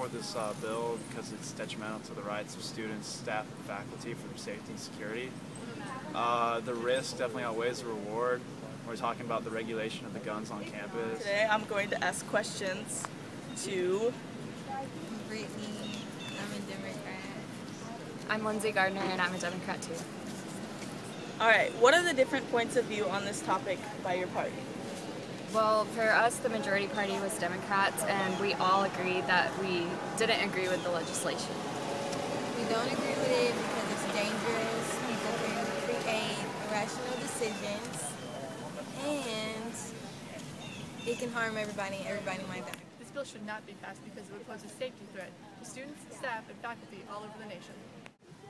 support this bill because it's detrimental to the rights of students, staff, and faculty for their safety and security. The risk definitely outweighs the reward. We're talking about the regulation of the guns on campus. Today I'm going to ask questions to Brittany. I'm a Democrat. I'm Lindsay Gardner, and I'm a Democrat too. Alright, what are the different points of view on this topic by your party? Well, for us, the majority party was Democrats, and we all agreed that we didn't agree with the legislation. We don't agree with it because it's dangerous. People can create irrational decisions, and it can harm everybody. Everybody might die. This bill should not be passed because it would pose a safety threat to students, staff, and faculty all over the nation.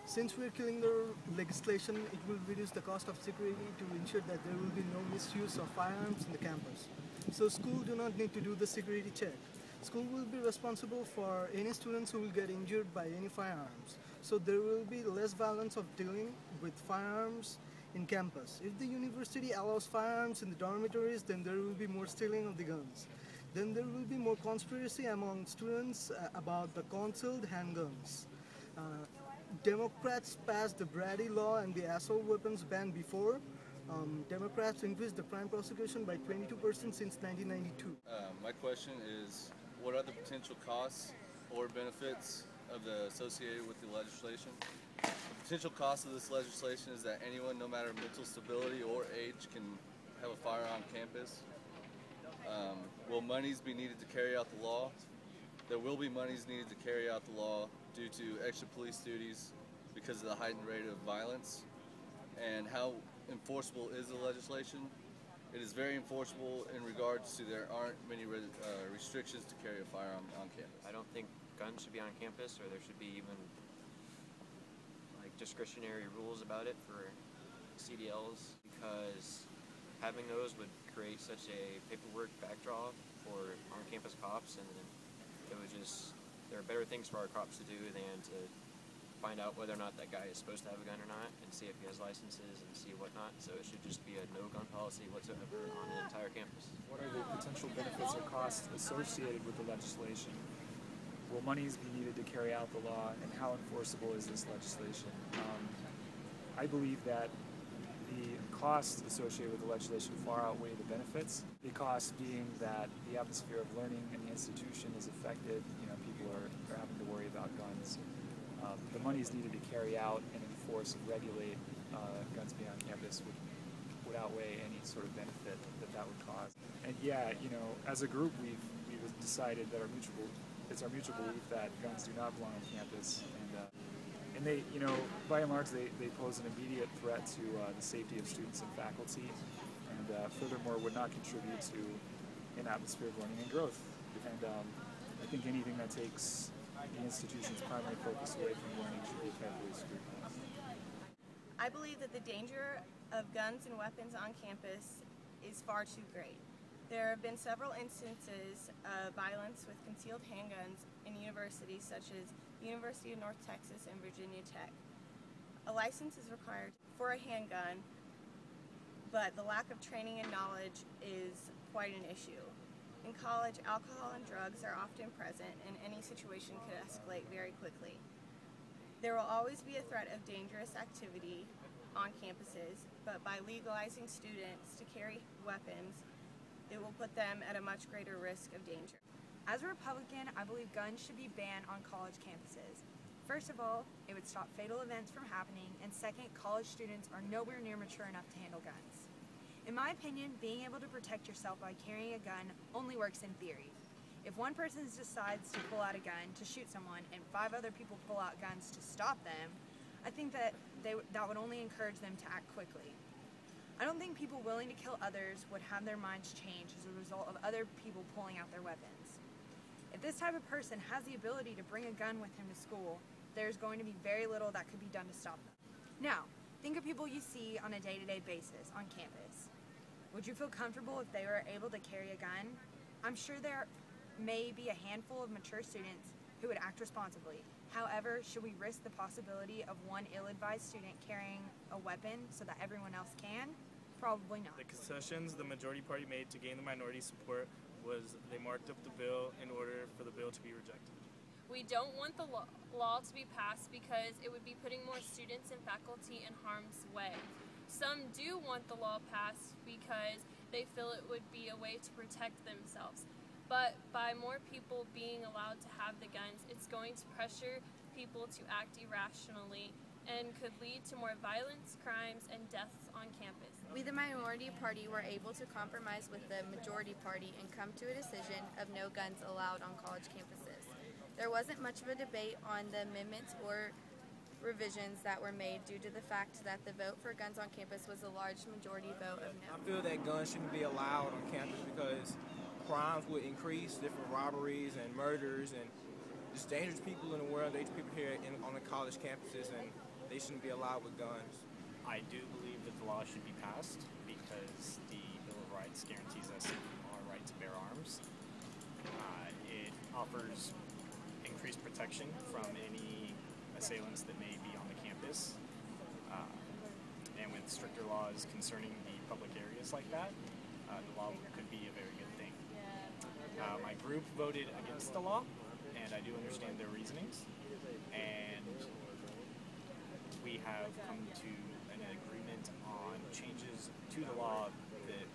Since we're killing the legislation, it will reduce the cost of security to ensure that there will be no misuse of firearms in the campus. So school do not need to do the security check. School will be responsible for any students who will get injured by any firearms. So there will be less violence of dealing with firearms in campus. If the university allows firearms in the dormitories, then there will be more stealing of the guns. Then there will be more conspiracy among students about the concealed handguns. Democrats passed the Brady law and the assault weapons ban before. Democrats increased the crime prosecution by 22% since 1992. My question is, what are the potential costs or benefits of associated with the legislation? The potential cost of this legislation is that anyone, no matter mental stability or age, can have a firearm on campus. Will monies be needed to carry out the law? There will be monies needed to carry out the law due to extra police duties because of the heightened rate of violence. And how enforceable is the legislation? It is very enforceable in regards to there aren't many restrictions to carry a firearm on campus. I don't think guns should be on campus, or there should be even like discretionary rules about it for CDLs, because having those would create such a paperwork backdrop for on-campus cops, and then it would just, there are better things for our cops to do than to find out whether or not that guy is supposed to have a gun or not, and see if he has licenses and see whatnot. So it should just be a no-gun policy whatsoever on the entire campus. What are the potential benefits or costs associated with the legislation? Will monies be needed to carry out the law, and how enforceable is this legislation? I believe that the costs associated with the legislation far outweigh the benefits. The cost being that the atmosphere of learning in the institution is affected. People are having to worry about guns. The monies needed to carry out and enforce and regulate guns being on campus would outweigh any sort of benefit that would cause. And yeah, as a group, we've decided that it's our mutual belief that guns do not belong on campus, and they, by and large, they pose an immediate threat to the safety of students and faculty, and furthermore would not contribute to an atmosphere of learning and growth. And I think anything that takes the institution's primary focus away from learning should be carefully scrutinized. I believe that the danger of guns and weapons on campus is far too great. There have been several instances of violence with concealed handguns in universities such as the University of North Texas and Virginia Tech. A license is required for a handgun, but the lack of training and knowledge is quite an issue. In college, alcohol and drugs are often present, and any situation could escalate very quickly. There will always be a threat of dangerous activity on campuses, but by legalizing students to carry weapons, it will put them at a much greater risk of danger. As a Republican, I believe guns should be banned on college campuses. First of all, it would stop fatal events from happening, and second, college students are nowhere near mature enough to handle guns. In my opinion, being able to protect yourself by carrying a gun only works in theory. If one person decides to pull out a gun to shoot someone and 5 other people pull out guns to stop them, I think that would only encourage them to act quickly. I don't think people willing to kill others would have their minds change as a result of other people pulling out their weapons. If this type of person has the ability to bring a gun with him to school, there's going to be very little that could be done to stop them. Now, think of people you see on a day-to-day basis on campus. Would you feel comfortable if they were able to carry a gun? I'm sure there may be a handful of mature students who would act responsibly. However, should we risk the possibility of one ill-advised student carrying a weapon so that everyone else can? Probably not. The concessions the majority party made to gain the minority support was they marked up the bill in order for the bill to be rejected. We don't want the law to be passed because it would be putting more students and faculty in harm's way. Some do want the law passed because they feel it would be a way to protect themselves. But by more people being allowed to have the guns, it's going to pressure people to act irrationally and could lead to more violence, crimes, and deaths on campus. We, the minority party, were able to compromise with the majority party and come to a decision of no guns allowed on college campuses. There wasn't much of a debate on the amendments or revisions that were made due to the fact that the vote for guns on campus was a large majority vote of no. I feel that guns shouldn't be allowed on campus because crimes would increase, different robberies and murders, and just dangerous people in the world, dangerous people here on the college campuses, and they shouldn't be allowed with guns. I do believe that the law should be passed because the Bill of Rights guarantees us our right to bear arms. It offers increased protection from any assailants that may be on the campus. And with stricter laws concerning the public areas like that, the law could be a very good thing. My group voted against the law, and I do understand their reasonings. And we have come to an agreement on changes to the law that